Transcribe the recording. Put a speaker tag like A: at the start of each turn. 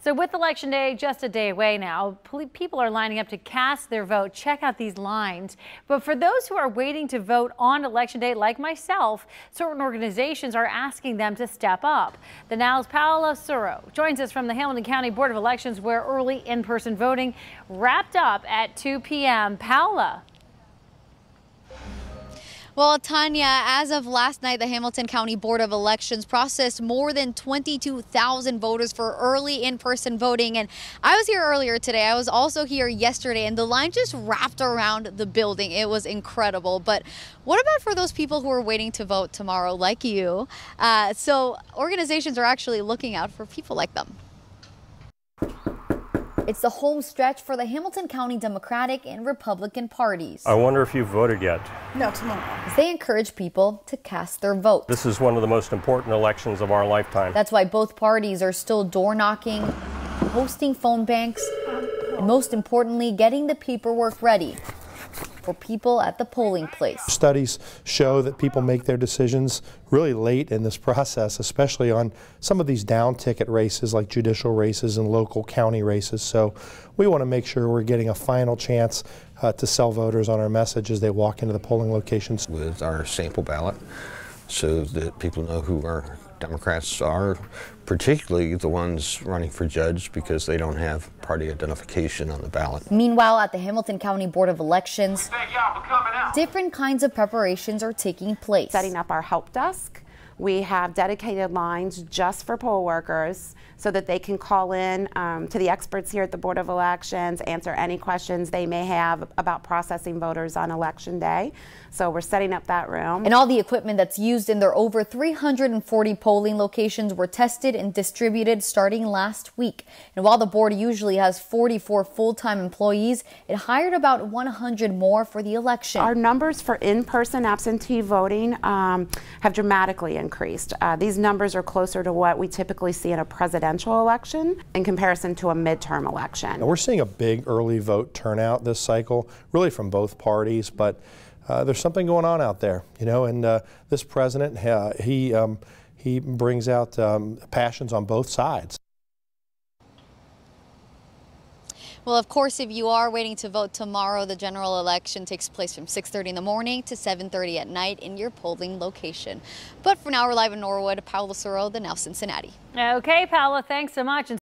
A: So with Election Day just a day away now, people are lining up to cast their vote. Check out these lines. But for those who are waiting to vote on Election Day, like myself, certain organizations are asking them to step up. The Now's Paola Suro joins us from the Hamilton County Board of Elections, where early in-person voting wrapped up at 2 p.m. Paola.
B: Well, Tanya, as of last night, the Hamilton County Board of Elections processed more than 22,000 voters for early in-person voting. And I was here earlier today. I was also here yesterday, and the line just wrapped around the building. It was incredible. But what about for those people who are waiting to vote tomorrow, like you? So organizations are actually looking out for people like them. It's the home stretch for the Hamilton County Democratic and Republican parties.
C: I wonder if you've voted yet.
D: No, tomorrow.
B: As they encourage people to cast their vote.
C: This is one of the most important elections of our lifetime.
B: That's why both parties are still door knocking, hosting phone banks, and most importantly, getting the paperwork ready for people at the polling place.
E: Studies show that people make their decisions really late in this process, especially on some of these down ticket races like judicial races and local county races. So we want to make sure we're getting a final chance to sell voters on our message as they walk into the polling locations.
F: With our sample ballot so that people know who our Democrats are, particularly the ones running for judge, because they don't have party identification on the ballot.
B: Meanwhile, at the Hamilton County Board of Elections, different kinds of preparations are taking place.
G: Setting up our help desk. We have dedicated lines just for poll workers so that they can call in to the experts here at the Board of Elections, answer any questions they may have about processing voters on Election Day. So we're setting up that room.
B: And all the equipment that's used in their over 340 polling locations were tested and distributed starting last week. And while the board usually has 44 full-time employees, it hired about 100 more for the election.
G: Our numbers for in-person absentee voting have dramatically increased. These numbers are closer to what we typically see in a presidential election in comparison to a midterm election.
E: Now, we're seeing a big early vote turnout this cycle, really from both parties, but there's something going on out there, you know, and this president, he brings out passions on both sides.
B: Well, of course, if you are waiting to vote tomorrow, the general election takes place from 6:30 in the morning to 7:30 at night in your polling location. But for now, we're live in Norwood. Paola Suro, the Now Cincinnati.
A: Okay, Paola, thanks so much.